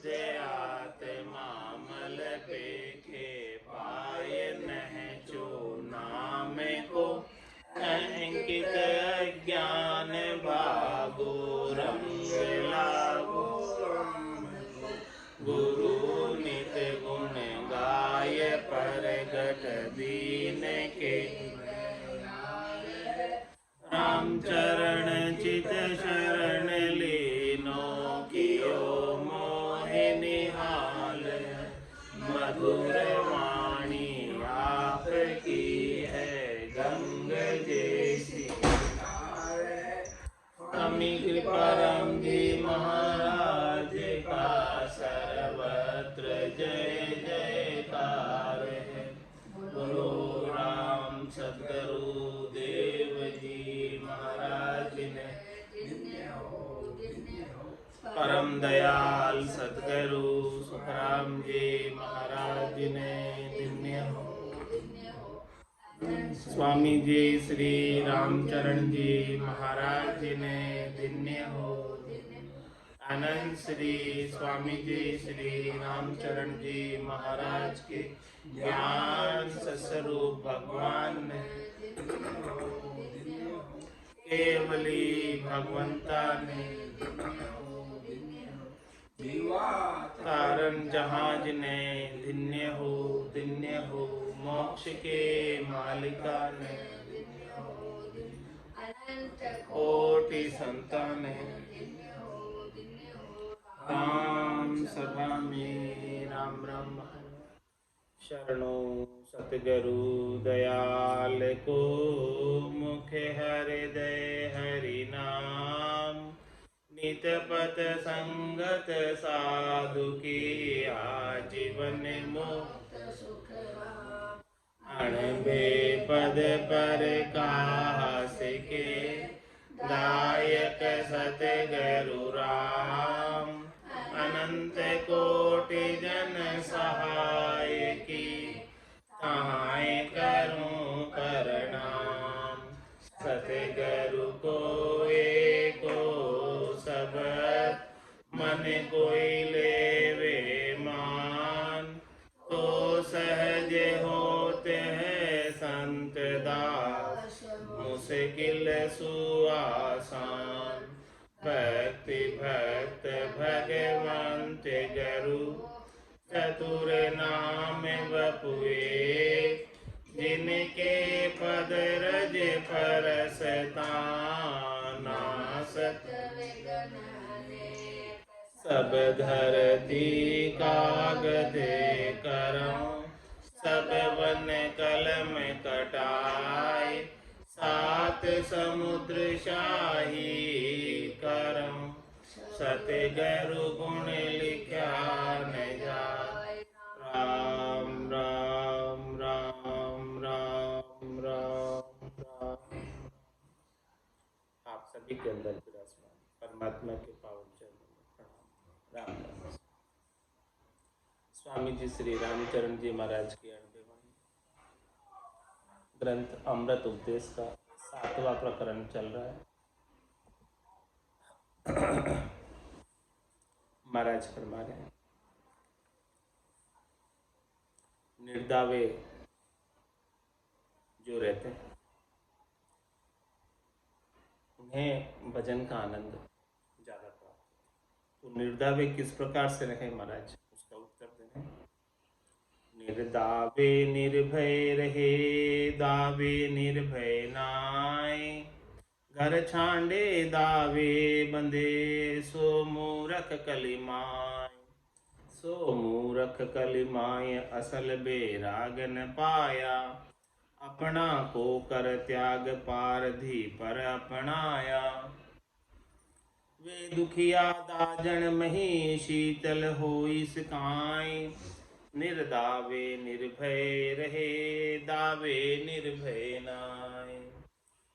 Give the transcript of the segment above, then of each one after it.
जयात मामल पेखे पाय नह चो नाम को अंकित अज्ञान भागो रंग लागो गुरु नित गुण गाय परगट दीन के राम चरण चित शरण लीनो कियो मोहि निहाल मधुर वाणी आपकी है गंग जैसी अमी कृपा राम जी महाराज का सर्वत्र जय जयकार है। बोलो राम सद्गुरु देव जी महाराज ने परम दयाल सद्गुरु सुखराम जी महाराज ने धन्य हो। स्वामी जी श्री रामचरण जी महाराज ने धन्य हो। आनंद श्री स्वामी जी श्री रामचरण जी महाराज के ज्ञान स्वरूप भगवान ने केवली भगवंता ने तारण जहाज ने धन्य हो मोक्ष के मालिका ने कोटि संतान राम सभा में राम राम शरणो सतगुरु दयाल को मुख हृदय हरि नाम नित पथ संगत साधु की आजीवन मुक्त सुख अणबे पद पर कास के दायक सतगुरु राम अनंत कोटि जन सहाय की ताए करूं प्रणाम सतगुरु को एको सबद मन कोई लेवे मान तो सहज होते हैं संत दास मुश्किल सुआसान भक्ति भक्त भगवंत गुरु चतुर नाम बपुए जिनके पद रज परसता नासत सब धरती कागज करम सब वन कलम कटाए सात समुद्र शाही करम सतगुरु गुण लिखा न जाए राम राम राम राम राम राम। आप सभी के अंदर विराजमान परमात्मा के पावन चरणों में प्रणाम राम राम। स्वामी जी श्री रामचरण जी महाराज की 98वां ग्रंथ अमृत उपदेश का 7वां प्रकरण चल रहा है। महाराज फरमा रहे हैं निर्दावे जो रहते हैं उन्हें भजन का आनंद ज्यादा प्राप्त। तो निर्दावे किस प्रकार से रहे महाराज, उसका उत्तर दे रहे हैं। निर्दावे निर्भय रहे दावे निर्भय नाय घर छांडे दावे बंदे सो मूरख कलिमाय सो मूरख कलिमाय असल बेरागन पाया अपना को कर त्याग पारधी पर अपनाया वे दुखिया दाजन मही शीतल होई सिकाय निर्दावे निर्भय रहे दावे निर्भय नाय।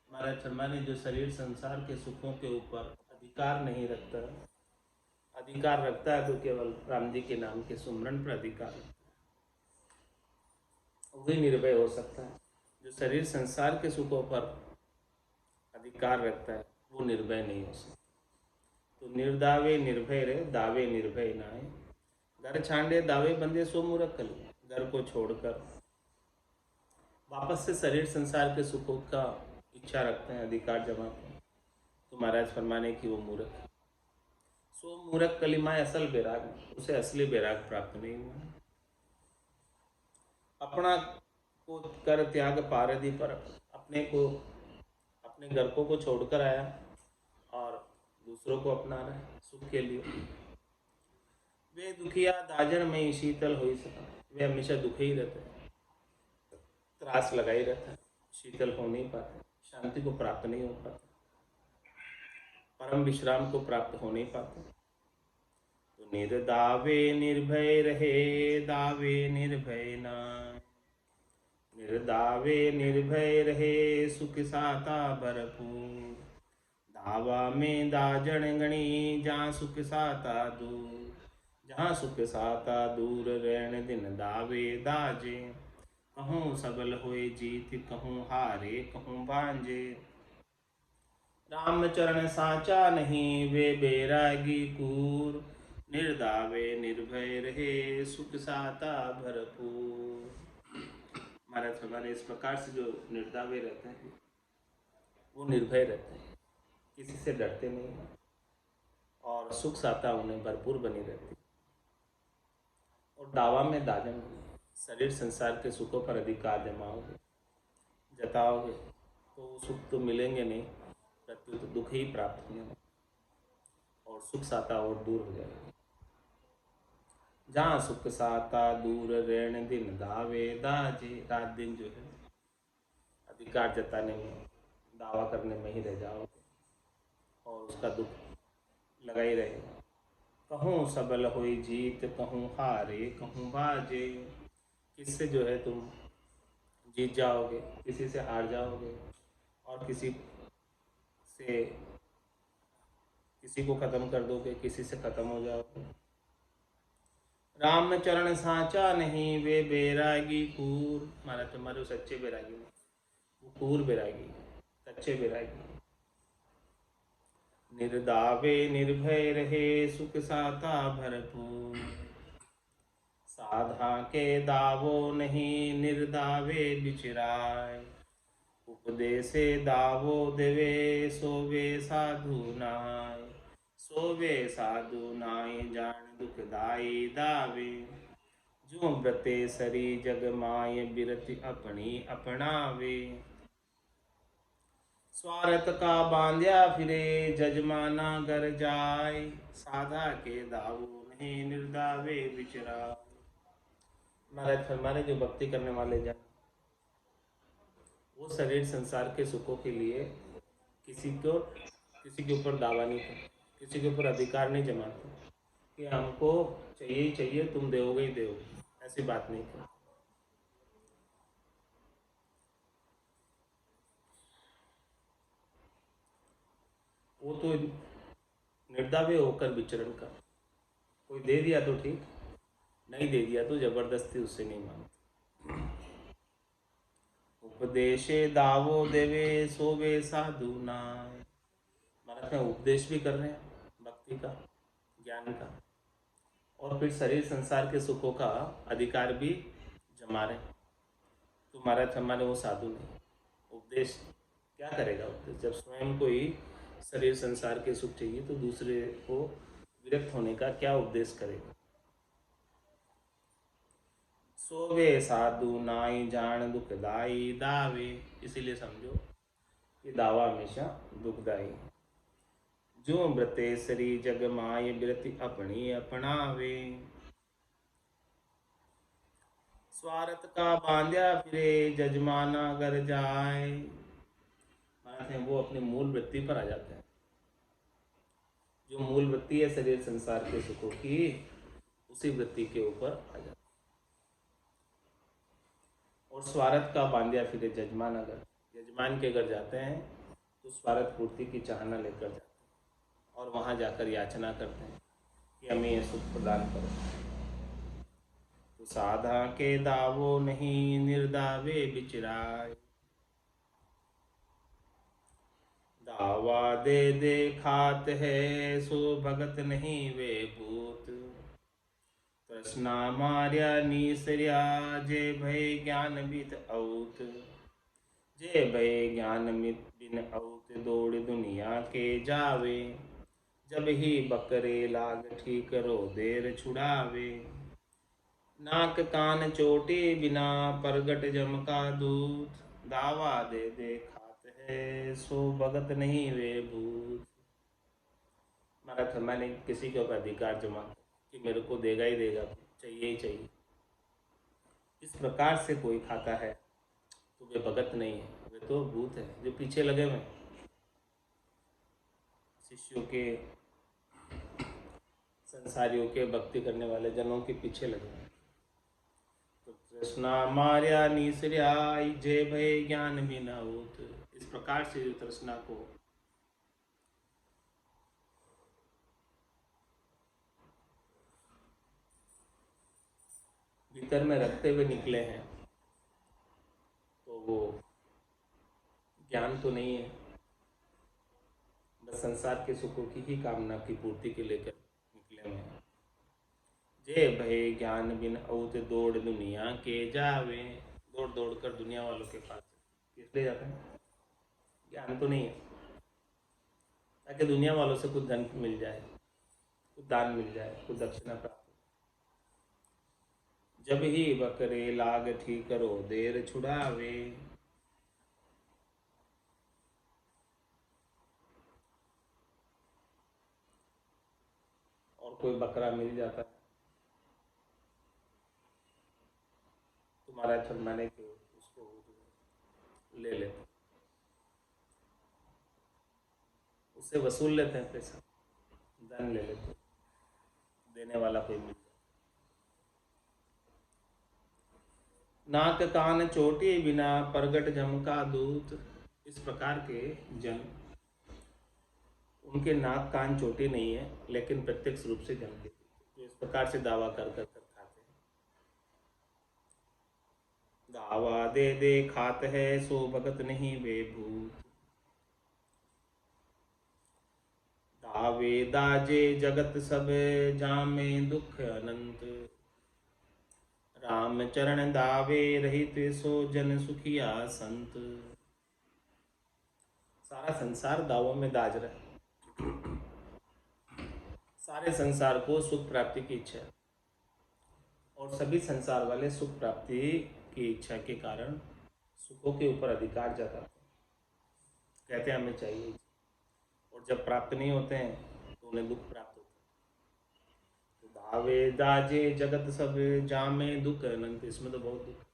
महाराज शर्मा ने जो शरीर संसार के सुखों के ऊपर अधिकार नहीं रखता, अधिकार रखता है तो केवल राम जी के नाम के सुमरन पर अधिकार रखता है, वही निर्भय हो सकता है। जो शरीर संसार के सुखों पर अधिकार रखता है वो निर्भय नहीं हो सकता। तो निर्दावे निर्भय रहे दावे निर्भय ना है। घर छांडे दावे बंदे सो मूरख कली। घर को छोड़कर वापस से शरीर संसार के सुखों का इच्छा रखते हैं, अधिकार जमाते हैं, तो महाराज फरमाने की वो मूर्ख है। सो मूर्ख कलिमाए असल बैराग, उसे असली बैराग प्राप्त नहीं हुआ। अपना को कर त्याग पारदी पर, अपने को अपने घर को छोड़कर आया और दूसरों को अपना रहा है सुख के लिए। वे दुखिया दाजन में शीतल हो ही सका, वे हमेशा दुखी ही रहते हैं, त्रास लगा ही रहता है, शीतल हो नहीं पाते, शांति को प्राप्त नहीं हो पाते, परम विश्राम को प्राप्त हो नहीं पाते। तो निर्दावे निर्भय रहे, दावे निर्भय ना, निर्दावे निर्भय रहे, सुख साता भरपूर। दावा में दाजन गणी, जहाँ सुख साता दूर, जहाँ सुख साता दूर, रहन दिन दावे दाजे। कहूँ सबल होए जीत, कहूँ हारे, कहूँ बांझे। रामचरण साचा नहीं, वे बैरागी कूर। निर्दावे निर्भय रहे, सुख साता भरपूर। महाराज हमारे इस प्रकार से जो निर्दावे रहते हैं वो निर्भय रहते हैं, किसी से डरते नहीं, और सुख साता उन्हें भरपूर बनी रहती। और दावा में दाजन, शरीर संसार के सुखों पर अधिकार जमाओगे, जताओगे, तो सुख तो मिलेंगे नहीं, प्रत्युत दुख ही प्राप्त होंगे और सुख साता और दूर हो जाएगा। जहाँ सुख साता दूर, रहने दिन दावे दाजे। रात दिन जो है अधिकार जताने में, दावा करने में ही रह जाओगे और उसका दुख लगा ही रहेगा। कहूँ सबल होई जीत, कहूँ हारे, कहूँ बाजे। किससे जो है तुम जीत जाओगे, किसी से हार जाओगे, और किसी को खत्म कर दोगे, किसी से खत्म हो जाओगे। राम चरण साचा नहीं, वे बैरागी कूर। मारा तुम्हारे सच्चे बैरागी, वो कूर बैरागी, सच्चे बैरागी। निर्दावे निर्भय रहे, सुख साता भरपूर। साधा के दावो नहीं, निर्दावे बिचराय। उपदेशे दावो देवे, सोवे साधु नाय। सोवे साधु नाय, जान दुखदाई दावे। जो व्रते सरी जग माय, बिरति अपनी अपनावे। स्वार्थ का बांध्या फिरे, जजमाना घर जाय। साधा के दावो नहीं, निर्दावे बिचरा। महाराज हमारे जो भक्ति करने वाले जन, वो शरीर संसार के सुखों के लिए किसी के ऊपर दावा नहीं करते, किसी के ऊपर अधिकार नहीं जमाते कि हमको चाहिए ही चाहिए, तुम दोगे ही दोगे, ऐसी बात नहीं करते। वो तो निर्दावे होकर विचरण कर, कोई दे दिया तो ठीक, नहीं दे दिया तो जबरदस्ती उससे नहीं मानते। उपदेशे दावो देवे, सोवे साधु नाय। महाराज में उपदेश भी कर रहे हैं भक्ति का, ज्ञान का, और फिर शरीर संसार के सुखों का अधिकार भी जमा रहे हैं। तो महाराज हमारे वो साधु नहीं। उपदेश क्या करेगा उपदेश, जब स्वयं को ही शरीर संसार के सुख चाहिए तो दूसरे को विरक्त होने का क्या उपदेश करेगा। सोवे साधु नाई, जान दुखदाई दावे। इसीलिए समझो कि दावा हमेशा दुखदाई है। जो व्रते सरी जग माय, बिरति अपनी अपनावे। स्वार्थ का बांध्या फिरे, जजमाना घर जाए। मानते हैं वो अपनी मूल वृत्ति पर आ जाते हैं। जो मूल वृत्ति है शरीर संसार के सुखों की, उसी वृत्ति के ऊपर आ जाते हैं। और स्वार्थ का बांध्या फिरे, जजमान अगर यजमान के घर जाते हैं तो स्वार्थ पूर्ति की चाहना लेकर जाते हैं और वहाँ जाकर याचना करते हैं कि हमें ये सुख प्रदान करो। तो साधा के दावो नहीं, निर्दावे बिचराय। दावा दे दे खात है, सो भगत नहीं वे भूत। तृष्णा मार्या निसर्या जे भय ज्ञान बित औत। जे भय ज्ञान मित बिन औत दौड़ दुनिया के जावे। जब ही बकरे लाग ठीक रो देर छुड़ावे। नाक कान चोटे बिना परगट जम का दूत। दावा दे दे खात है सो भगत नहीं वे भूत। हमारा थर्मा ने किसी के ऊपर अधिकार जमा कि मेरे को देगा ही देगा, चाहिए ही चाहिए, इस प्रकार से कोई खाता है तो वे भगत नहीं है, वे तो भूत है जो पीछे लगे हुए शिष्यों के, संसारियों के, भक्ति करने वाले जनों के पीछे लगे हुए। तो तृष्णा मार्या निसर्या जय भय ज्ञान बिना होत। इस प्रकार से जो तृष्णा को भीतर में रखते हुए निकले हैं तो वो ज्ञान तो नहीं है, बस संसार के सुखों की ही कामना की पूर्ति के लेकर निकले हुए हैं। जय भय ज्ञान बिन औत दौड़ दुनिया के जावे। दौड़ दौड़ कर दुनिया वालों के पास किस लिए जाते हैं? ज्ञान तो नहीं है, ताकि दुनिया वालों से कुछ धन मिल जाए, कुछ दान मिल जाए, कुछ दक्षिणा प्राप्त हो। जब ही बकरे लाग ठीक करो देर छुड़ावे। और कोई बकरा मिल जाता है तुम्हारा छुड़वाने के, उसको ले लेते, उससे वसूल लेते हैं पैसा, धन ले लेते, देने वाला कोई मिल। नाक कान चोटे बिना प्रगट झमका दूत। इस प्रकार के जन, उनके नाक कान चोटे नहीं है लेकिन प्रत्यक्ष रूप से जमते, तो इस प्रकार से दावा कर कर खाते हैं। दावा दे दे खात है सो भगत नहीं वे भूत। दावे दाजे जगत सब जामे दुख अनंत। राम चरण दावे रहित सो जन सुखिया संत। सारा संसार दावों में दाज रहा है, सारे संसार को सुख प्राप्ति की इच्छा है और सभी संसार वाले सुख प्राप्ति की इच्छा के कारण सुखों के ऊपर अधिकार जताते हैं, कहते हैं हमें चाहिए, और जब प्राप्त नहीं होते हैं तो उन्हें दुख प्राप्त होता है। तो दावे दाजे जगत सब जामे दुख अनंत, इसमें तो बहुत दुख।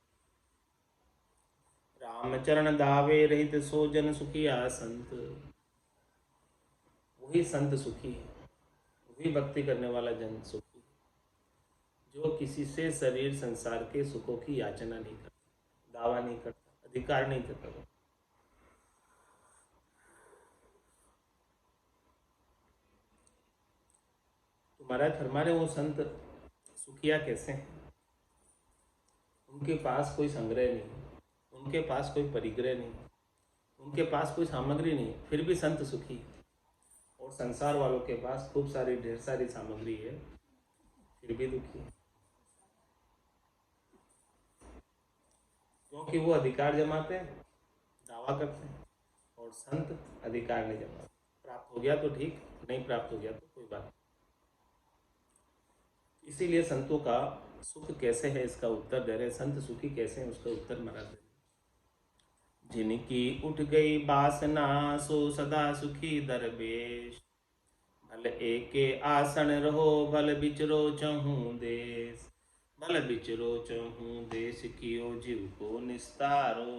रामचरण दावे रहित सो जन सुखिया संत। वही संत सुखी है, वही भक्ति करने वाला जन सुखी है जो किसी से शरीर संसार के सुखों की याचना नहीं करता, दावा नहीं करता, अधिकार नहीं करता। तुम्हारा हमारे वो संत सुखिया कैसे हैं? उनके पास कोई संग्रह नहीं, उनके पास कोई परिग्रह नहीं, उनके पास कोई सामग्री नहीं, फिर भी संत सुखी। और संसार वालों के पास खूब सारी ढेर सारी सामग्री है, फिर भी दुखी है, क्योंकि वो अधिकार जमाते हैं, दावा करते हैं, और संत अधिकार नहीं जमाते। प्राप्त हो गया तो ठीक, नहीं प्राप्त हो गया तो कोई बात नहीं। इसीलिए संतों का सुख कैसे है इसका उत्तर दे रहे, संत सुखी कैसे हैं उसका उत्तर महाराज दे। जिनकी उठ गई वासना सो सदा सुखी दरवेश। भल एके आसन रहो भल बिचरो चहूँ देश। भल बिचरो चहूँ देश कियो जीव को निस्तारो।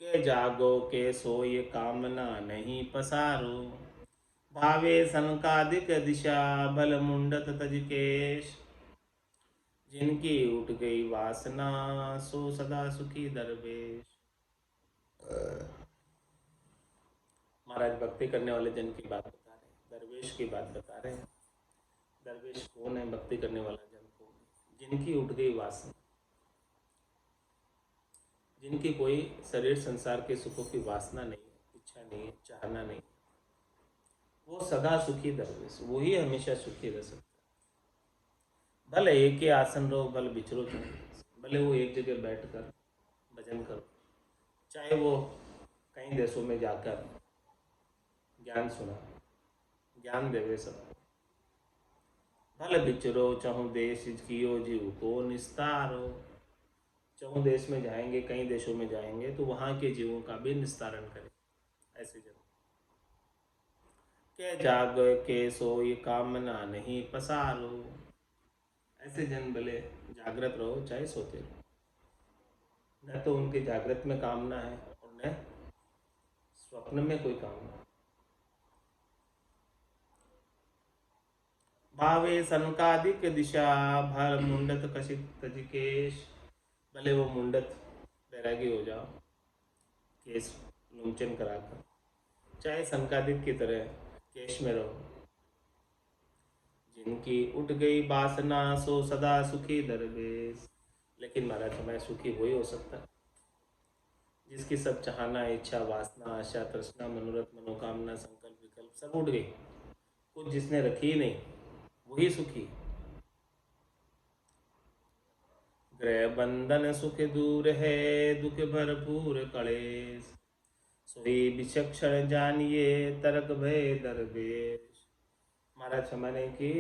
के जागो के सोय कामना नहीं पसारो। भावे संकादिक दिशा भल मुंडत तजकेश। जिनकी उठ गई वासना सो सदा सुखी दरवेश। महाराज भक्ति करने वाले जन की बात बता रहे हैं, दरवेश की बात बता रहे हैं। दरवेश कौन है? भक्ति करने वाला जन कौन है? जिनकी उठ गई वासना, जिनकी कोई शरीर संसार के सुखों की वासना नहीं है, इच्छा नहीं है, चाहना नहीं, वो सदा सुखी दरवेश, वही हमेशा सुखी रह सकता है। भले एक ही आसन रहो, भले बिछड़ो क्यों, भले वो एक जगह बैठकर भजन करो, चाहे वो कई देशों में जाकर ज्ञान सुना, ज्ञान देवे सबको। भले बिचरो चाहूँ देश कियो जीव को निस्तारो, चाहूँ देश में जाएंगे, कई देशों में जाएंगे तो वहाँ के जीवों का भी निस्तारण करें। ऐसे जन के जाग के सोई कामना नहीं पसारो, ऐसे जन भले जागृत रहो चाहे सोते रहो, न तो उनके जागृत में कामना है और न स्वप्न में कोई कामना। भावे सनकादिक दिशा भर मुंडत कशित तजिकेश, भले वो मुंडत बैरागी हो जाओ, केस लुंचन कराकर, चाहे सनकादिक की तरह केश में रहो। जिनकी उठ गई वासना सो सदा सुखी दरवेश, लेकिन महाराज मैं सुखी वही हो सकता है जिसकी सब चाहना, इच्छा, वासना, आशा, तृष्णा, मनोरथ, मनोकामना, संकल्प, विकल्प सब उठ गई, कुछ जिसने रखी नहीं वही सुखी। ग्रह बंधन सुख दूर है, दुख भरपूर कलेश, सोई विचक्षण जानिए तरक भय दरवेश। महाराज समझने की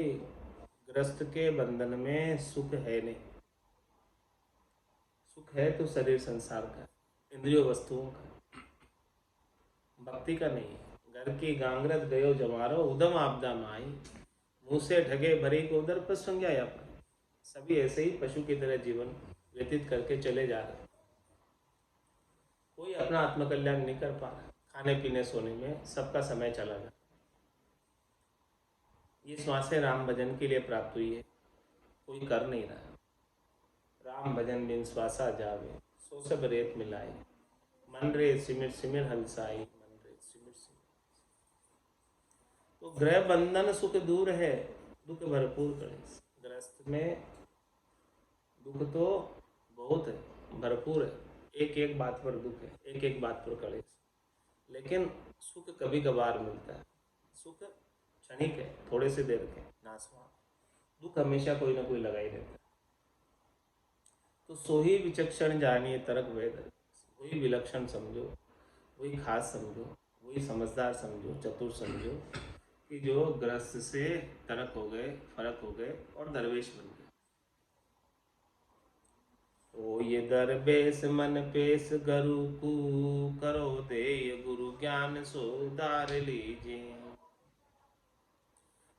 ग्रस्त के बंधन में सुख है नहीं, सुख है तो शरीर संसार का, इंद्रियों वस्तुओं का, भक्ति का नहीं। घर की गांगरत गयो जमारो उदम आपदा माई, मुंह से ठगे भरी को उधर पर संज्ञा या पाई। सभी ऐसे ही पशु की तरह जीवन व्यतीत करके चले जा रहे, कोई अपना आत्मकल्याण नहीं कर पा रहा, खाने पीने सोने में सबका समय चला जा। ये श्वासें राम भजन के लिए प्राप्त हुई है, कोई कर नहीं रहा। राम भजन बिन श्वासा जावे, सो सब रेत मिलाए, मन रे सिमिर सिमिर हलसाई, मन रे सिमिर सिमिर। तो ग्रह बंधन सुख दूर है, दुख भरपूर कलेश। ग्रस्त में दुख तो बहुत है, भरपूर है, एक एक बात पर दुख है, एक एक बात पर कलेश, लेकिन सुख कभी कभार मिलता है। सुख क्षणिक है, थोड़े से देर के नासवान, दुख हमेशा कोई ना कोई लगा ही रहता है। तो सोही विचक्षण जानिए तरक वेद, वही विलक्षण समझो, वही खास समझो, वही समझदार समझो, चतुर समझो कि जो ग्रस्त से तरक हो गए, फरक हो गए और दरवेश बन गए। ओ ये दरवेश मन पेश गरु कु, करो दे गुरु ज्ञान सुधार लीजिए।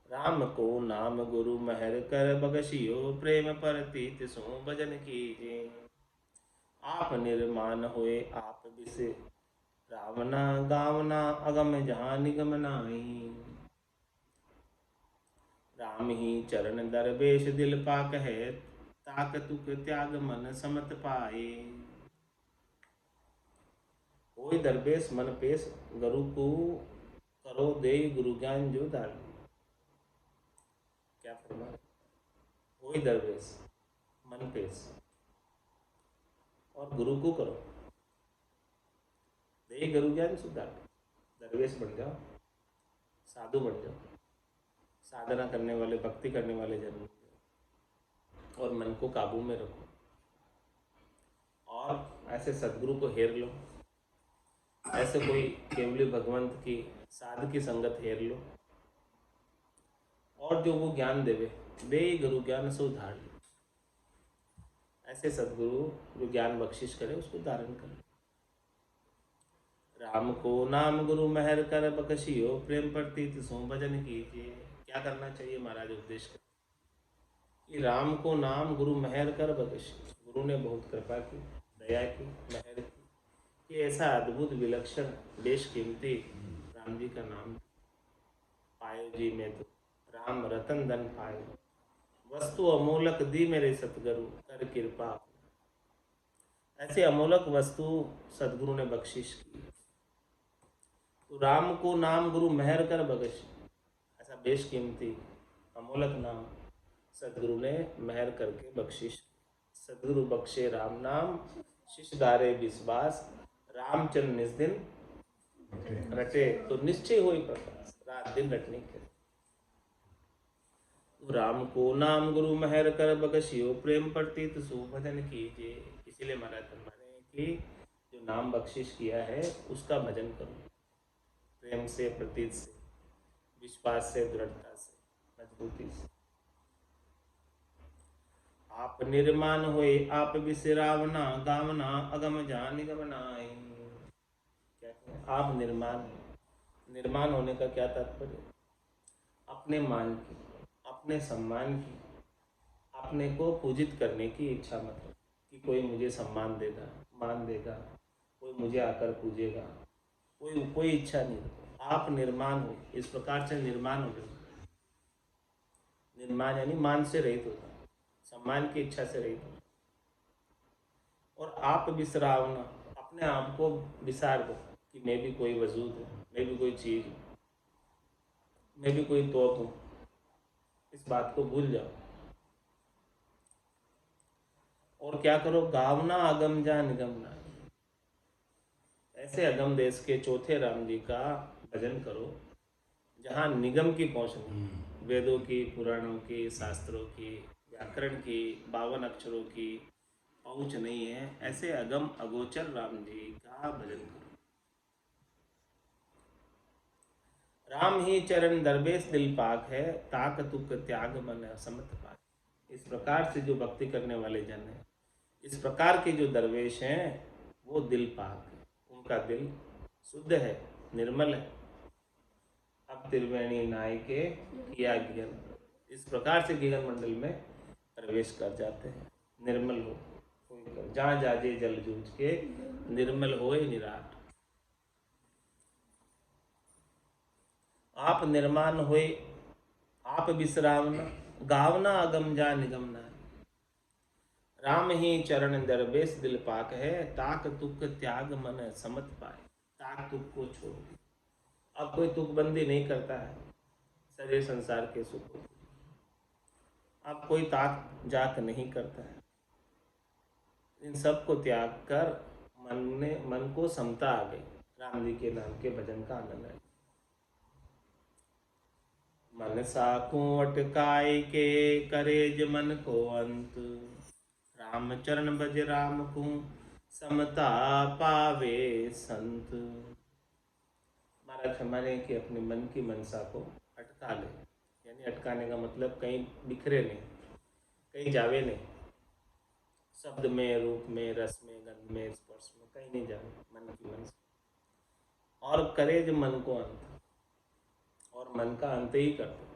राम को नाम गुरु महर कर बगसियो, प्रेम परतीत सो भजन कीजिए। आप निर्माण हुए आप विसे, रावना गावना अगम जहाँ निगम नाई। राम ही चरण दरवेश दिल पाक है, ताक तुक त्याग मन समत पाए। कोई दरवेश मन पेश गुरु को, करो दे गुरु ज्ञान जो दाल। क्या फरमा, कोई दरवेश मन पेश और गुरु को करो दे गुरु ज्ञान सुधार। दरवेश बन जाओ, साधु बन जाओ, साधना करने वाले, भक्ति करने वाले जन बन जाओ और मन को काबू में रखो और ऐसे सदगुरु को हेर लो, ऐसे कोई केवली भगवंत की साध की संगत हेर लो और जो वो ज्ञान देवे, दे गुरु ज्ञान सो धार लो। ऐसे सदगुरु जो ज्ञान बख्शिश करे उसको धारण कर। राम को नाम गुरु महर कर बख्शियो, प्रेम प्रतीत सो भजन कीजिए। क्या करना चाहिए महाराज उपदेश कर कि राम को नाम गुरु महर कर बख्शियो, गुरु ने बहुत कृपा की, दया की, महर की कि ऐसा अद्भुत विलक्षण बेश कीमती राम जी का नाम पायो जी में, तो राम रतन धन पायो, वस्तु अमोलक दी मेरे सतगुरु कर कृपा। ऐसे अमोलक वस्तु सदगुरु ने बख्शिश की। तो राम को नाम गुरु महर कर बख्श, ऐसा बेश कीमती अमोलक नाम सदगुरु ने महर करके बख्शिश। सदगुरु बख्शे राम नाम, शिष्य दारे विश्वास, रामचंद्र निज दिन रटे। तो निश्चय हुई प्रकाश, रात दिन रटने के। राम को नाम गुरु मेहर कर बख्शियो प्रेम प्रतीत सो भजन कीजिए। इसीलिए महाराज फरमा रहे हैं कि जो नाम बख्शिश किया है उसका भजन करो, प्रेम से, प्रतीत से, विश्वास से, दृढ़ता से, मजबूती से। आप निर्माण होए आप विसरावना, गावना अगम जान निगम नाई। कहते हैं आप निर्माण, निर्माण होने का क्या तात्पर्य? अपने मान की, अपने सम्मान की, अपने को पूजित करने की इच्छा, मतलब कि कोई मुझे सम्मान देगा, मान देगा, कोई मुझे आकर पूजेगा, कोई कोई इच्छा नहीं। आप निर्माण हो, इस प्रकार से निर्माण हो गए। निर्माण यानी मान से रहित होना, सम्मान की इच्छा से रहित होना। और आप विसरावना, अपने आप को विसार दो कि मैं भी कोई वजूद हूँ, मैं भी कोई चीज़ हूँ, मैं भी कोई तोप हूँ। इस बात को भूल जाओ। और क्या करो? गावना अगम जा निगम ना। ऐसे अगम देश के चौथे राम जी का भजन करो जहाँ निगम की पहुँच नहीं, वेदों की, पुराणों की, शास्त्रों की, व्याकरण की, 52 अक्षरों की पहुँच नहीं है। ऐसे अगम अगोचर राम जी का भजन करो। राम ही चरण दरबेश दिल पाक है, ताक तुक त्याग मन समत पाक। इस प्रकार से जो भक्ति करने वाले जन हैं, इस प्रकार के जो दरवेश हैं, वो दिल पाक है, उनका दिल शुद्ध है, निर्मल है। अब त्रिवेणी नाय के किया गिगन, इस प्रकार से गिगन मंडल में प्रवेश कर जाते हैं। निर्मल हो जहाँ जाजे जल जूझ के, निर्मल होए निराट। आप निर्माण होए, आप विश्रावना, गावना अगम जा निगम ना। राम ही चरण दरबेश दिल पाक है, ताक तुक त्याग मन समत पाए। ताक तुक को छोड़, अब कोई तुकबंदी नहीं करता है शरीर संसार के सुख। अब कोई ताक जाक नहीं करता है। इन सब को त्याग कर मन को समता आ गई, राम जी के नाम के भजन का आनंद है। मन साकू अटकाई के करेज मन को अंत, राम चरण भज राम को समता पावे संत। महाराज हमारे कि अपने मन की मनसा को अटका ले, यानी अटकाने का मतलब कहीं बिखरे नहीं, कहीं जावे नहीं, शब्द में, रूप में, रस में, गंध में, स्पर्श में कहीं नहीं जावे मन की मनसा। और करे जो मन को अंत, और मन का अंत ही कर दो।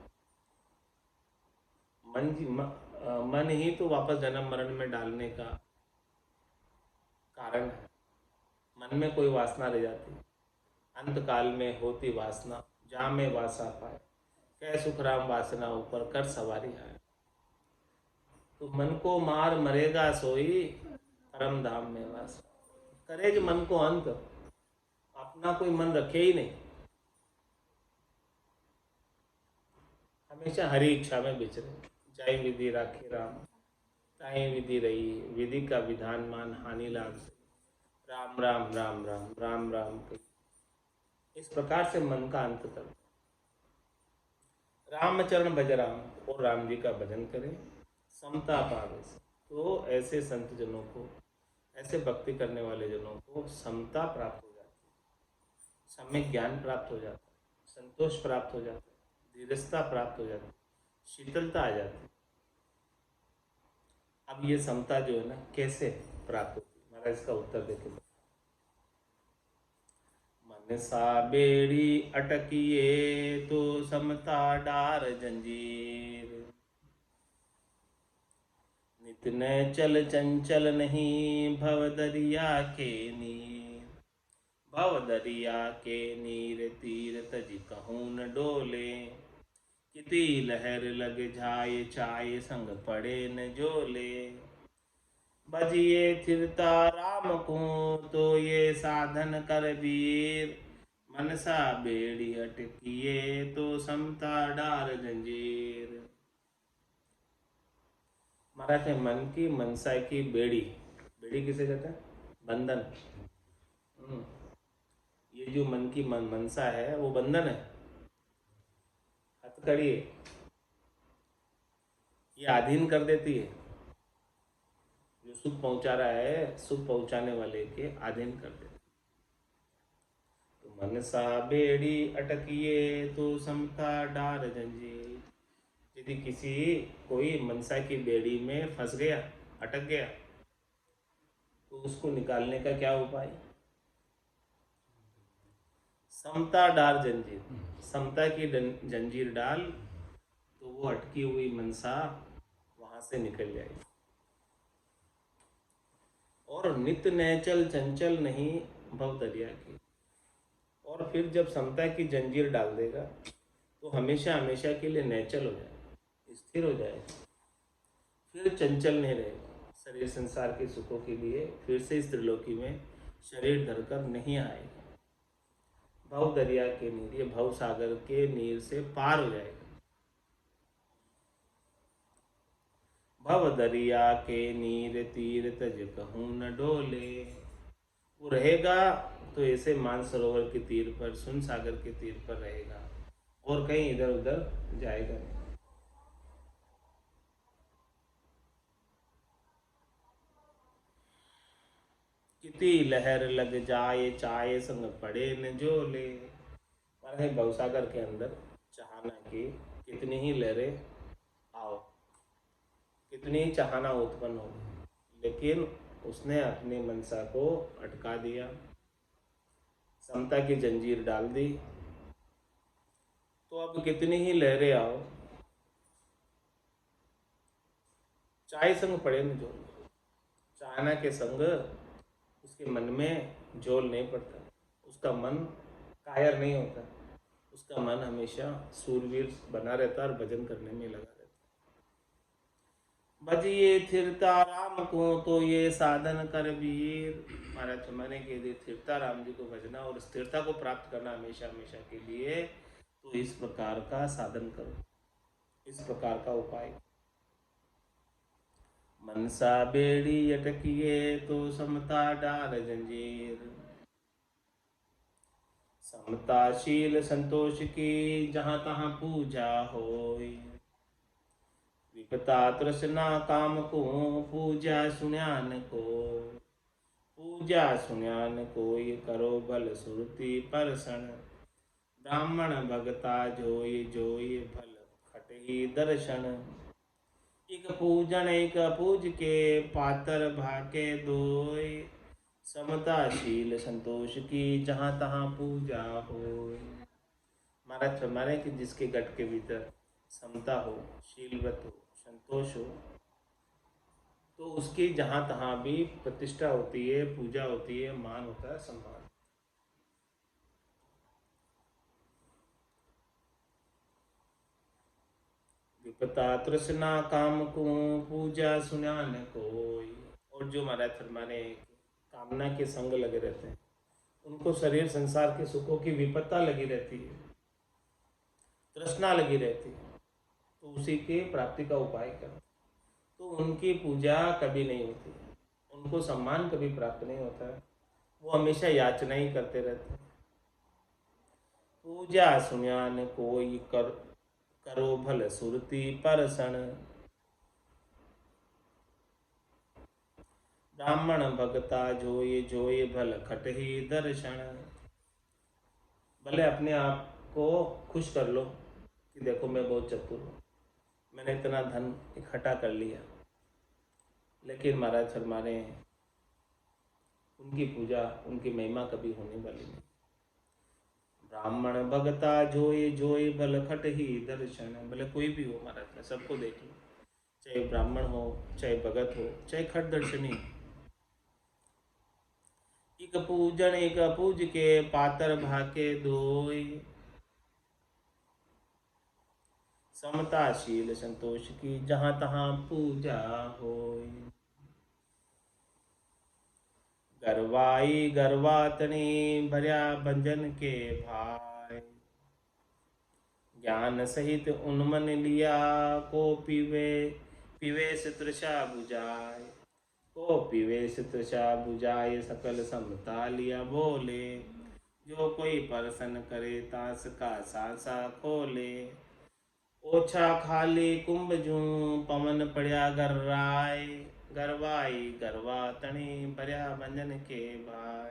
मन ही तो वापस जन्म मरण में डालने का कारण है। मन में कोई वासना रह जाती, अंत काल में होती वासना, जा में वासा पाए, कह सुखराम वासना ऊपर कर सवारी आए। तो मन को मार मरेगा सोई, परम धाम में वास। करे जो मन को अंत, अपना कोई मन रखे ही नहीं, हमेशा हरी इच्छा में विचरे। जय विधि राखे राम, ताई विधि रही, विधि का विधान मान हानि लाभ से। राम राम राम राम राम राम के, इस प्रकार से मन का अंत कर। रामचरण भज राम, और राम जी का भजन करें, समता पावे। तो ऐसे संत जनों को, ऐसे भक्ति करने वाले जनों को समता प्राप्त हो जाती है, सम्यक ज्ञान प्राप्त हो जाता है, संतोष प्राप्त हो जाता है, धीरजता प्राप्त हो जाती है, शीतलता आ जाती है। अब ये समता जो है ना, कैसे प्राप्त होती है? महाराज इसका उत्तर देखे। मन सा बेड़ी अटकिए तो समता डार जंजीर, नित न चल चंचल नहीं भव दरिया के नीर। भव दरिया के नीर तीर तज कहूँ न डोले, किती लहर लग जाए चाय संग पड़े न जोले। बजिए थिरता राम को तो ये साधन कर वीर, मनसा बेड़ी अटकिए तो समता डार जंजीर। महाराज है मन की मनसा की बेड़ी, बेड़ी किसे कहते हैं? बंधन। ये जो मन की मनसा है वो बंधन है, हथकड़ी है। ये अधीन कर देती है। जो सुख पहुंचा रहा है, सुख पहुंचाने वाले के अधीन कर देती है। तो मनसा बेड़ी अटकिए तो समता डार जंजीर। यदि किसी कोई मनसा की बेड़ी में फंस गया, अटक गया, तो उसको निकालने का क्या उपाय? समता डार जंजीर, समता की जंजीर डाल, तो वो अटकी हुई मनसा वहां से निकल जाएगी। और नित्य नैचल चंचल नहीं भव दरिया की। और फिर जब समता की जंजीर डाल देगा तो हमेशा हमेशा के लिए नैचल हो जाएगा, स्थिर हो जाएगा, फिर चंचल नहीं रहेगा। शरीर संसार के सुखों के लिए फिर से इस त्रिलोकी में शरीर धरकर नहीं आएगा। भव दरिया के नीर, ये भव सागर के नीर से पार हो जाएगा। भव दरिया के नीर तीर तज कहूँ न डोले। वो रहेगा तो ऐसे मानसरोवर के तीर पर, सुन सागर के तीर पर रहेगा, और कहीं इधर उधर जाएगा नहीं। कितनी लहर लग जाए चाय संग पड़े न झोले। माने भवसागर के अंदर चाहना कि कितनी ही लहरें आओ, कितनी ही चाहना उत्पन्न हो, लेकिन उसने अपनी मनसा को अटका दिया, समता की जंजीर डाल दी। तो अब कितनी ही लहरें आओ, चाय संग पड़े न झोल, चाहना के संग उसके मन में झोल नहीं पड़ता, उसका मन कायर नहीं होता, उसका मन हमेशा सूरवीर बना रहता और भजन करने में लगा रहता। भजिए थिरता राम को तो ये साधन कर वीर। महाराज मैंने के लिए थिरता राम जी को भजना और स्थिरता को प्राप्त करना हमेशा हमेशा के लिए, तो इस प्रकार का साधन करो, इस प्रकार का उपाय। मनसा बेड़ी अटकिए तो समता डार जंजीर। समताशील संतोष की जहाँ तहाँ पूजा होय। विपता तृष्णा काम को पूजा सुन्यान को। पूजा सुन्यान कोई करो बल सुरति परसन। ब्राह्मण भगता जोई जोई भल खटही दर्शन। एक पूजन एक पूज के पातर भाके दोय। समताशील संतोष की जहाँ तहाँ पूजा हो। महाराज फरमाने कि जिसके गट के भीतर समता हो, शीलव्रत हो, संतोष हो, तो उसकी जहाँ तहाँ भी प्रतिष्ठा होती है, पूजा होती है, मान होता है, सम्मान। विपता तृष्णा काम को पूजा सुनान कोई। और जो महाराज फरमाने कामना के संग लगे रहते हैं, उनको शरीर संसार के सुखों की विपत्ता लगी रहती है, तृष्णा लगी रहती है, तो उसी के प्राप्ति का उपाय करो, तो उनकी पूजा कभी नहीं होती, उनको सम्मान कभी प्राप्त नहीं होता है, वो हमेशा याचना ही करते रहते हैं। पूजा सुन्यान कोई करो भल सुरति परसन। ब्राह्मण भगता जोए जोए भल खटही दर्शन। भले अपने आप को खुश कर लो कि देखो मैं बहुत चतुर हूँ, मैंने इतना धन इकट्ठा कर लिया, लेकिन महाराज फरमाने उनकी पूजा, उनकी महिमा कभी होने वाली नहीं। ब्राह्मण भगता जोए जोए भल खटही दर्शन। भले कोई भी हो महाराज, मैं सबको देख लो, चाहे ब्राह्मण हो, चाहे भगत हो, चाहे खट दर्शनी हो। एक पूजन एक पूज के पातर भाके दोय। समताशील संतोष की जहाँ तहाँ पूजा होय। गरवाई गरवातनी भर्या भंजन के भाई। ज्ञान सहित उन्मन लिया को पीवे पीवे से तृषा बुझाए। को पीवे से तृषा बुझाए सकल समता लिया बोले। जो कोई परसन करे तास का सासा खोले। ओछा खाली कुंभ जूं पवन पड़िया गर्राए गरवाई गरवा तणी भरिया भंजन के भाई।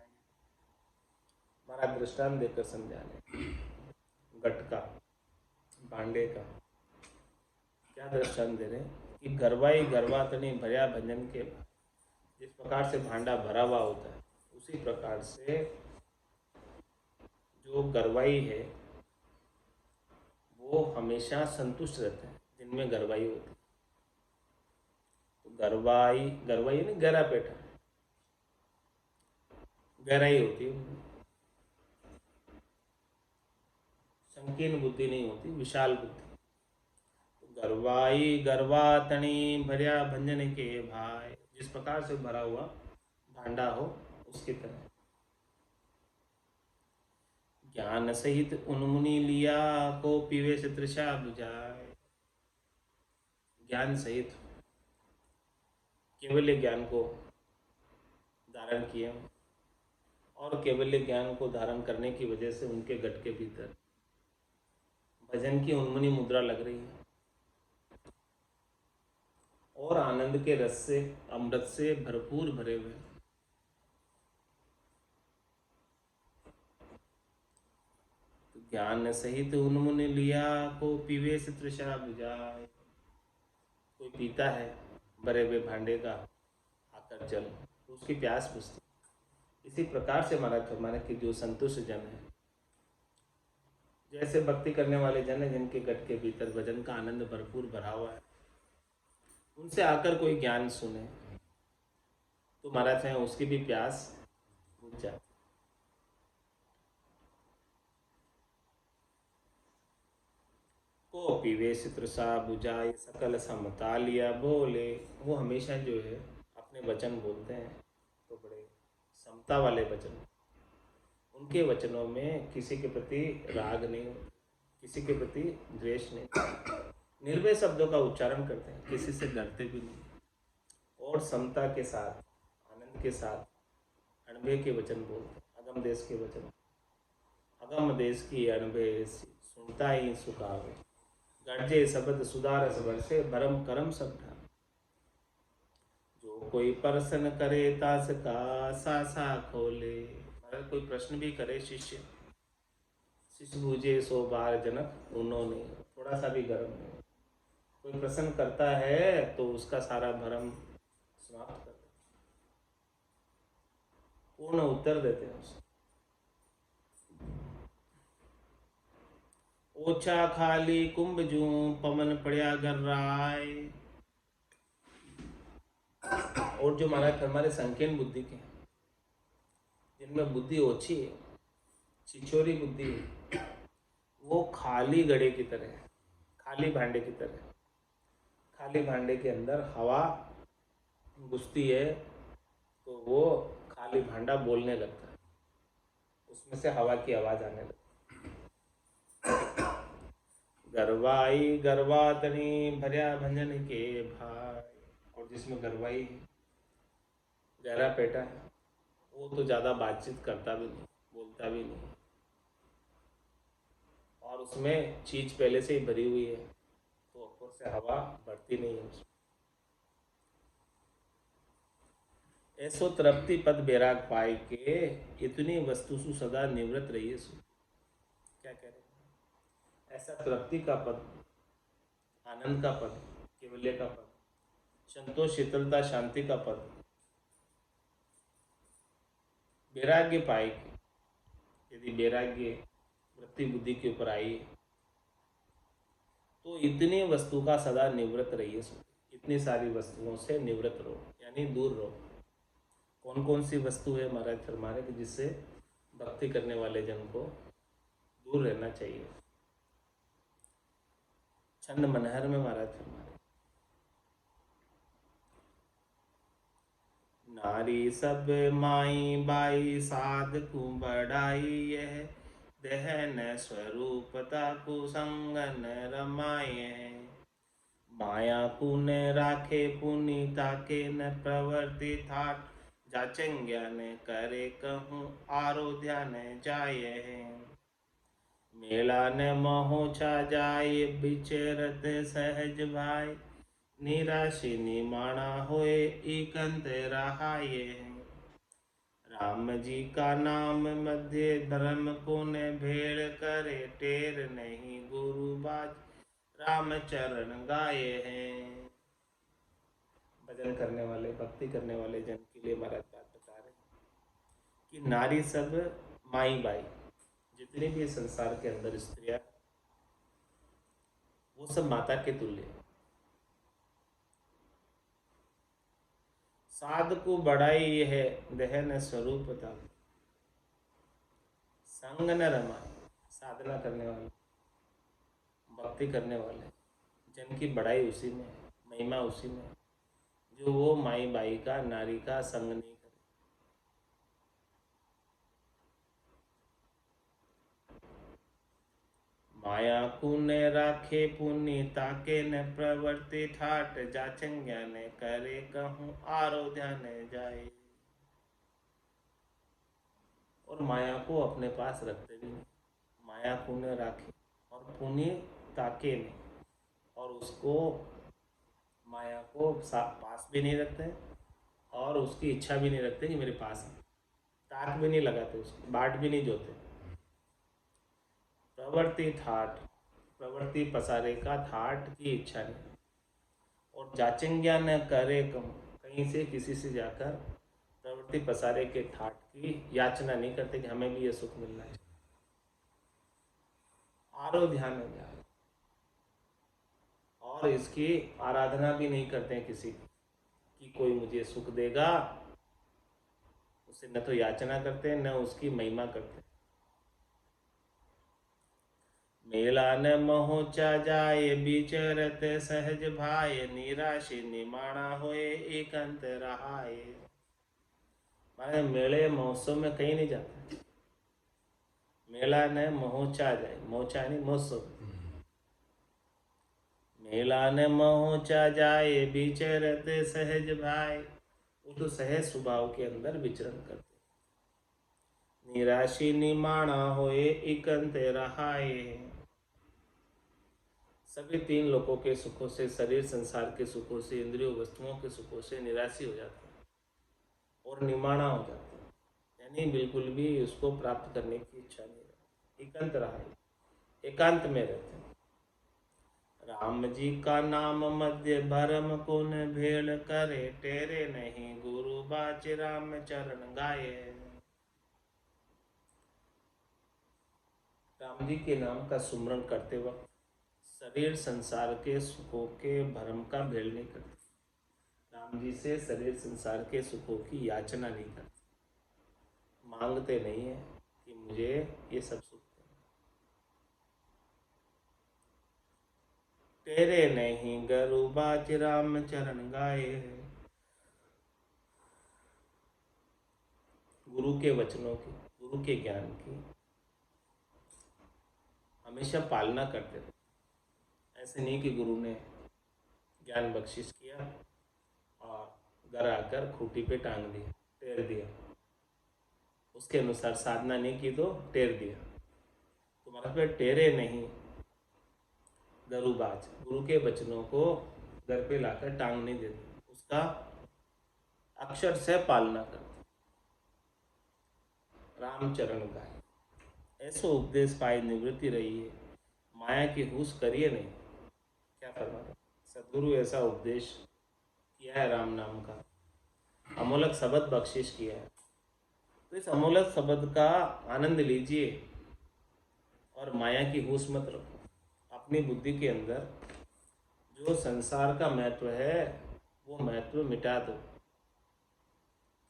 हमारा दृष्टांत देकर समझाने घट का भांडे का क्या दृष्टांत दे रहे हैं कि गरवाई गरवा तणी भरिया भंजन के भाई। जिस प्रकार से भांडा भरा हुआ होता है उसी प्रकार से जो गरवाई है वो हमेशा संतुष्ट रहते हैं जिनमें गरवाई होती है। तो गरवाई गरवाई नहीं गहरा पेटा गहराई होती है, संकीर्ण बुद्धि नहीं होती, विशाल बुद्धि। तो गरवाई गरवा तणी भरिया भंजन के भाई। जिस प्रकार से भरा हुआ भांडा हो उसकी तरह। ज्ञान सहित उन्मुनि लिया को पीवे से तृषा बुझाए। ज्ञान सहित केवल ज्ञान को धारण किया और केवल ज्ञान को धारण करने की वजह से उनके घट के भीतर भजन की उन्मुनी मुद्रा लग रही है और आनंद के रस से अमृत से भरपूर भरे हुए। तो ज्ञान सहित उन्मुनि लिया को पीवे से तृषा बुझाए। कोई पीता है भरे हुए भांडे का आकर जल तो उसकी प्यास बुझती। इसी प्रकार से हमारे कि जो संतुष्ट जन है, जैसे भक्ति करने वाले जन है जिनके घट के भीतर भजन का आनंद भरपूर भरा हुआ है, उनसे आकर कोई ज्ञान सुने तो महाराज चाहे उसकी भी प्यास बुझ जाती। को पीवे से तृषा बुझाए सकल समता लिया बोले। वो हमेशा जो है अपने वचन बोलते हैं तो बड़े समता वाले वचन। उनके वचनों में किसी के प्रति राग नहीं, किसी के प्रति द्वेष नहीं, निर्भय शब्दों का उच्चारण करते हैं, किसी से डरते भी नहीं और समता के साथ आनंद के साथ अणभे के वचन बोलते हैं। अगम देश के वचन, अगम देश की अणभे सुनता ही सुखावे गर्जे शब्द सुधारस वर्षे भरम करम सब ढा। जो कोई प्रश्न करे तास का सा खोले। अगर कोई प्रश्न भी करे शिष्य बूझे सो बार जनक उन्होंने। थोड़ा सा भी गर्म नहीं, कोई प्रश्न करता है तो उसका सारा भरम समाप्त कर देते, पूर्ण उत्तर देते हैं उसे। ओछा खाली कुंभ जू पवन पड़िया गर्राए। और जो हमारे संकीर्ण बुद्धि के हैं, जिनमें बुद्धि ओछी है, छिछोरी बुद्धि है, वो खाली घड़े की तरह है, खाली भांडे की तरह। खाली भांडे के अंदर हवा घुसती है तो वो खाली भांडा बोलने लगता है, उसमें से हवा की आवाज आने लगती है। गरवाई गरवा तनी भरिया भंजन के भाई। और जिसमें गरवाई गहरा पेटा है वो तो ज़्यादा बातचीत करता भी नहीं, बोलता भी नहीं, और उसमें चीज पहले से ही भरी हुई है तो ऊपर से हवा बढ़ती नहीं है उसमें। ऐसो तृप्ति पद बैराग पाए के इतनी वस्तु सु सदा निवृत्त रहिए सु। क्या कह रहे हैं? ऐसा तृप्ति का पद, आनंद का पद, केवल्य का पद, संतोष शीतलता शांति का पद वैराग्य पाए के, यदि वैराग्य वृत्ति बुद्धि के ऊपर आई तो इतनी वस्तु का सदा निवृत्त रहिए सु। इतनी सारी वस्तुओं से निवृत्त रहो यानी दूर रहो। कौन कौन सी वस्तु है महाराज फरमा रहे कि जिससे भक्ति करने वाले जन को दूर रहना चाहिए। छंद मनहर में महाराज फरमा रहे, नारी सब माई बाई साधकु बढ़ाई यह दहन स्वरूपता कुसंग न रमाए। माया पुण्य राखे पुनीता के न प्रवर्ति थाट जाचन ज्ञान करे कहूँ आरो ध्यान जाय है। मेला न मोह छा जाय बिचरत सहज भाई। निराशी निमाणा होए एकांत रहाये। राम जी का नाम मध्य धर्म को न भेड़ करे। टेर नहीं गुरु बाज राम चरण गाये हैं। भजन करने वाले, भक्ति करने वाले जन के लिए महाराज बात बता रहे कि नारी सब माई बाई, जितनी भी संसार के अंदर स्त्रियां, वो सब माता के तुल्य है। साध को बढ़ाई है दहन स्वरूप था। संग न रमाए, साधना करने वाले, भक्ति करने वाले जन की बढ़ाई उसी में है, महिमा उसी में है, जो वो माई बाई का, नारी का संग नहीं करे। माया कुन राखे पुण्य ताके न प्रवर्ति ठाट। जाचंग्या ने करे कहूँ आरोध्या न जाए। और माया को अपने पास रखते भी नहीं। माया पुण्य राखे और पुण्य ताके नहीं, और उसको, माया को पास भी नहीं रखते और उसकी इच्छा भी नहीं रखते कि मेरे पास है। ताक भी नहीं लगाते, उसकी बाट भी नहीं जोते। प्रवृत्ति ठाट, प्रवृत्ति पसारे का ठाट की इच्छा नहीं। और जाचंग्या न करे कहीं से किसी से जाकर प्रवृत्ति पसारे के ठाट की याचना नहीं करते कि हमें भी ये सुख मिलना है। आरो ध्यान में जाए, और इसकी आराधना भी नहीं करते हैं किसी की कि कोई मुझे सुख देगा। उसे न तो याचना करते हैं, न उसकी महिमा करते हैं। मेला न मोचा जाए बिचरत सहज भाई। निराशी निमाणा होए एकांत रहाए। माने मेले महोत्सव में कहीं नहीं जाता। मेला न मोचा जाए, मोचा नहीं महोत्सव। मेला न मोचा जाए बिचरत सहज भाई। वो तो सहज स्वभाव के अंदर विचरण करते। निराशी निमाणा होए एकांत रहाए। सभी तीन लोगों के सुखों से, शरीर संसार के सुखों से, इंद्रियों वस्तुओं के सुखों से निराशी हो जाता है और निमाणा हो जाता है, यानी बिल्कुल भी उसको प्राप्त करने की इच्छा नहीं रहती। एकांत रहाए, एकांत में रहते हैं। राम जी का नाम मध्य भरम को न भेड़ करे। टेरे नहीं गुरु बाच राम चरण गाये। राम जी के नाम का सुमरण करते वक्त शरीर संसार के सुखों के भ्रम का भेड़ नहीं करते। राम जी से शरीर संसार के सुखों की याचना नहीं करते, मांगते नहीं है कि मुझे ये सब सुख दे। तेरे नहीं गरु बाच राम चरण गाए। गुरु के वचनों की, गुरु के ज्ञान की हमेशा पालना करते रहे। ऐसे नहीं कि गुरु ने ज्ञान बख्शिश किया और घर आकर खूंटी पे टांग दिया, टेर दिया, उसके अनुसार साधना नहीं की तो टेर दिया। तो मतलब टेरे नहीं गरुबाज, गुरु के वचनों को घर पे लाकर टांग नहीं देते, उसका अक्षर से पालना करते। रामचरण गाय, ऐसो उपदेश पाए निवृत्ति रही है। माया की हुस करिए नहीं। क्या फरमा रहे सदगुरु, ऐसा उपदेश किया है राम नाम का, अमोलक शब्द बख्शिश किया है। तो इस अमोलक शब्द का आनंद लीजिए और माया की हुस मत रखो। अपनी बुद्धि के अंदर जो संसार का महत्व है वो महत्व मिटा दो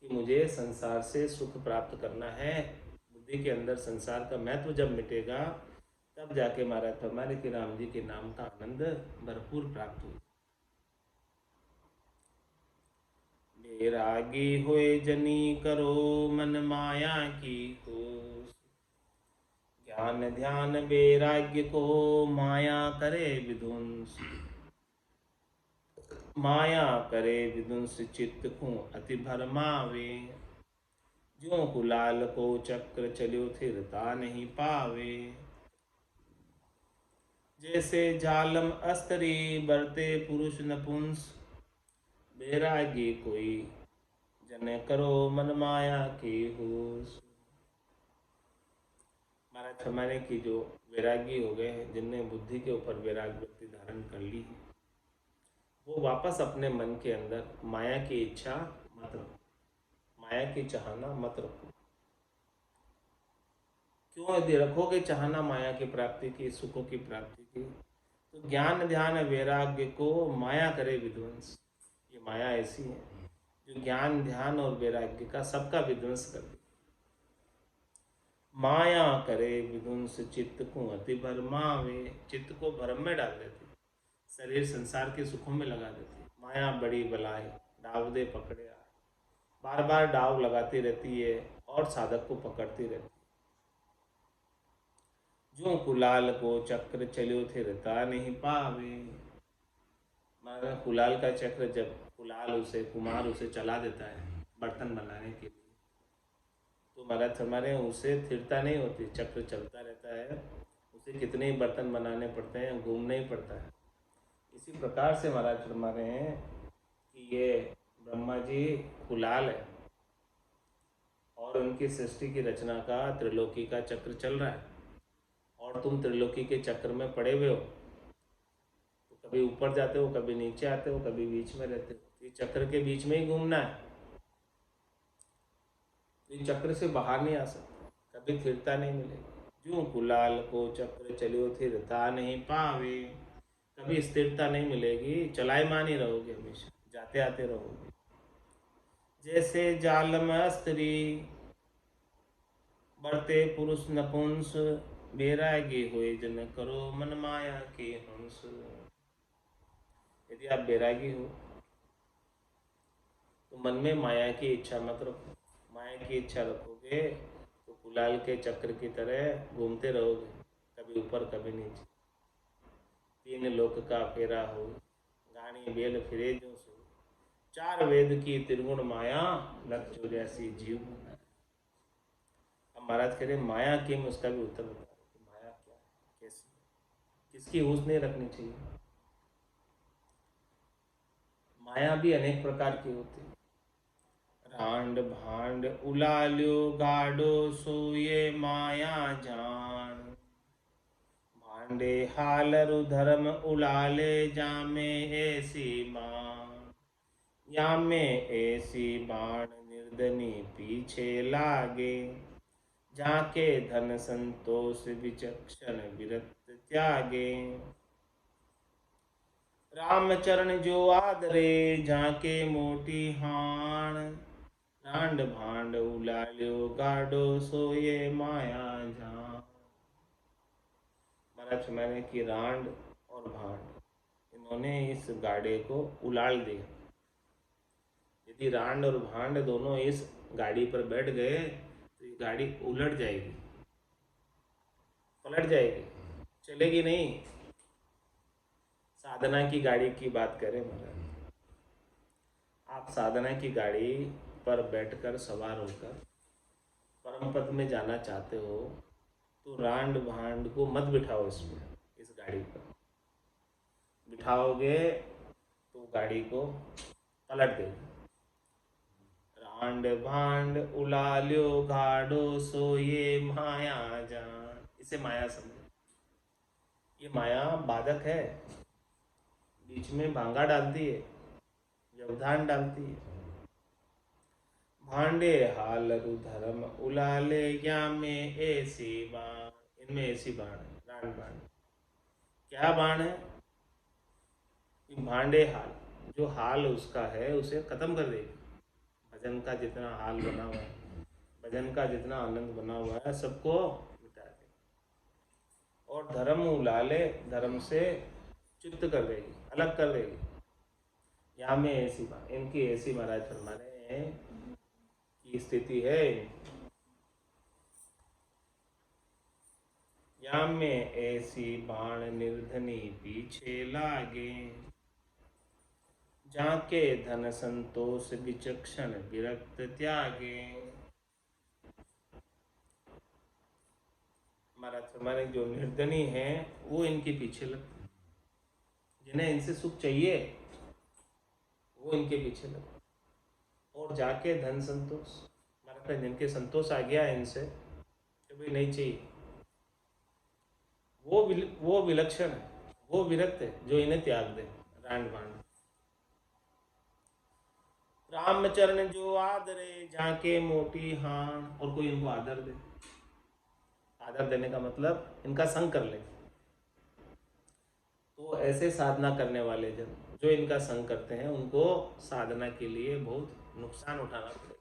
कि मुझे संसार से सुख प्राप्त करना है। बुद्धि के अंदर संसार का महत्व जब मिटेगा तब जाके महाराज फरमाने कि राम जी के नाम का आनंद भरपूर प्राप्त हुआ। बैरागी होए जनी करो मन माया की होश। ज्ञान ध्यान बैराग्य को माया करे विध्वंस। माया करे विध्वंस चित्त को अति भरमावे। ज्यों कुलाल को चक्र चल्यो थिरता नहीं पावे। जैसे जालम अस्त्री बरते पुरुष नपुंस, बैरागी कोई जने करो मन माया की होश। महाराज फरमाने की जो वैरागी हो गए हैं, जिनने बुद्धि के ऊपर वैराग वृत्ति धारण कर ली है, वो वापस अपने मन के अंदर माया की इच्छा मत रखो, माया की चाहना मत रखो। क्यों यदि रखोगे चाहना माया की प्राप्ति की, सुखों की प्राप्ति की, तो ज्ञान ध्यान वैराग्य को माया करे विध्वंस। ये माया ऐसी है जो ज्ञान ध्यान और वैराग्य का सबका विध्वंस कर दे। माया करे विध्वंस चित्त को अति भरमावे, चित्त को भ्रम में डाल देती, शरीर संसार के सुखों में लगा देती। माया बड़ी बलाए डाव दे पकड़े आ, बार बार डाव लगाती रहती है और साधक को पकड़ती रहती है। जो कुलाल को चक्र चलो थे रता नहीं पावे, मगर कुलाल का चक्र जब कुलाल उसे कुमार उसे चला देता है बर्तन बनाने के लिए, तो महाराज हमारे उसे स्थिरता नहीं होती, चक्र चलता रहता है, उसे कितने ही बर्तन बनाने पड़ते हैं, घूमना ही पड़ता है। इसी प्रकार से महाराज फरमा रहे हैं कि ये ब्रह्मा जी कुलाल है और उनकी सृष्टि की रचना का त्रिलोकी का चक्र चल रहा है, और तुम त्रिलोकी के चक्र में पड़े हुए हो। तो कभी ऊपर जाते हो, कभी नीचे आते हो, कभी बीच में रहते हो। ये चक्र के बीच में ही घूमना है, ये चक्र से बाहर नहीं आ सकते, कभी स्थिरता नहीं मिलेगी। जो कुलाल को चक्र चलो थिरता नहीं पावे, कभी स्थिरता नहीं मिलेगी, चलायमान ही रहोगे, हमेशा जाते आते रहोगे। जैसे जाल में स्त्री बढ़ते पुरुष नपुंस, बैरागी हुए जन करो मन माया के हंस। यदि आप बैरागी हो तो मन में माया की इच्छा मत रखो। माया की इच्छा रखोगे तो कुलाल के चक्र की तरह घूमते रहोगे, कभी ऊपर कभी नीचे। तीन लोक का फेरा हो, गानी बेल फिरे जो सो, चार वेद की त्रिगुण माया लग जैसी जीव। अब महाराज कह रहे माया की, में उसका भी उत्तर बता रहे माया क्या है, कैसी है, किसकी हुस नहीं रखनी चाहिए। माया भी अनेक प्रकार की होती है। रांड भांड उलाल्यो गाडो सो ये माया जान, भांडे हालरु धर्म उलाले जामे ऐसी मान, यामे ऐसी बाण निर्धनी पीछे लागे, जाके धन संतोष विचक्षण विरक्त त्यागे, रामचरण जो आदरे जाके मोटी हाण, रांड भांड उलाल्यो गाडो सो ये माया जान। महाराज मैंने कि रांड और भांड इन्होंने इस गाड़े को उलाल दिया। यदि रांड और भांड दोनों इस गाड़ी पर बैठ गए तो ये गाड़ी उलट जाएगी, पलट जाएगी, चलेगी नहीं। साधना की गाड़ी की बात करें महाराज, आप साधना की गाड़ी पर बैठकर सवार होकर परम पद में जाना चाहते हो तो रांड भांड को मत बिठाओ इसमें, इस गाड़ी पर बिठाओगे तो गाड़ी को पलट देगी। रांड भांड उलाल्यो गाडो सो ये माया जान, इसे माया समझो। ये माया बाधक है, बीच में भांगा डालती है, व्यवधान डालती है। भांडे हालरु धर्म उलाले या में ऐसी बाण, इनमें ऐसी बाण है, रांड बाण। क्या बाण है? भांडे हाल, जो हाल उसका है उसे खत्म कर देगी। भजन का जितना हाल बना हुआ है, भजन का जितना आनंद बना हुआ है, सबको मिटा दे। और धर्म उलाले, धर्म से चित्त कर देगी, अलग कर देगी। यहाँ में ऐसी बात, इनकी ऐसी महाराज फरमा रहे हैं की स्थिति है। या में ऐसी बाण निर्धनी पीछे लागे, जाके धन संतोष विचक्षण विरक्त त्यागे। हमारे जो निर्धनी हैं वो इनके पीछे लगते हैं, जिन्हें इनसे सुख चाहिए वो इनके पीछे लगते हैं। और जाके धन संतोष, हमारे जिनके संतोष आ गया इनसे कि भाई नहीं चाहिए, वो विलक्षण है, वो विरक्त है जो इन्हें त्याग दे। रांड बाण रामचरण जो आदरे जाके मोटी हान, और कोई इनको आदर दे। आदर देने का मतलब इनका संग कर ले, तो ऐसे साधना करने वाले जन जो इनका संग करते हैं उनको साधना के लिए बहुत नुकसान उठाना पड़ेगा।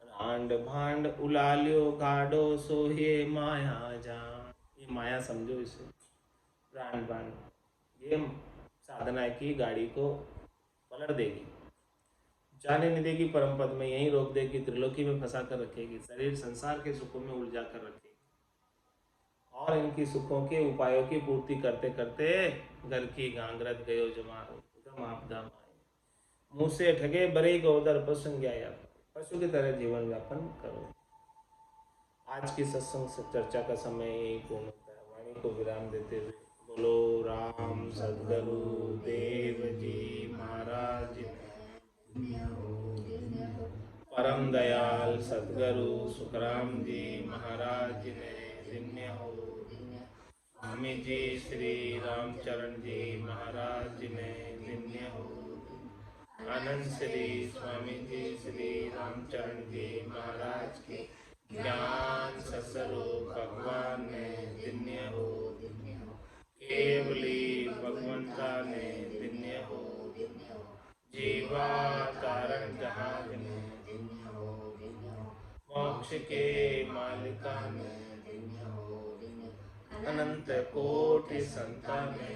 रांड भांड उलाल्यो गाडो सोहे माया जान, ये माया समझो इसे। रांड भांड ये साधना की गाड़ी को पलट देगी, जाने नहीं देगी परम पद में, यहीं रोक देगी, त्रिलोकी में फंसा कर रखेगी, शरीर संसार के सुखों में उलझा कर रखेगी, और इनकी सुखों के उपायों की पूर्ति करते करते घर की गांगरत गयो जमारो गम आपदा माए, मुंह से ठगे बरे गोदर पसंग्याया, पशु की तरह जीवन यापन करो। आज की सत्संग से चर्चा का समय यही पूर्ण होता है। वाणी को विराम देते हुए बोलो राम सद्गुरु देव जी महाराज, परम दयाल सद्गुरु सुखराम जी महाराज ने धन्य हो। स्वामी जी श्री रामचरण जी महाराज ने धन्य हो। आनंद श्री स्वामी जी श्री रामचरण जी महाराज के ज्ञान सस्वरूप भगवान ने धन्य हो। केवली भगवंता ने धन्य हो। जीवा कारण जहाज ने मोक्ष के मालिका ने, अनंत कोटि संतान ने,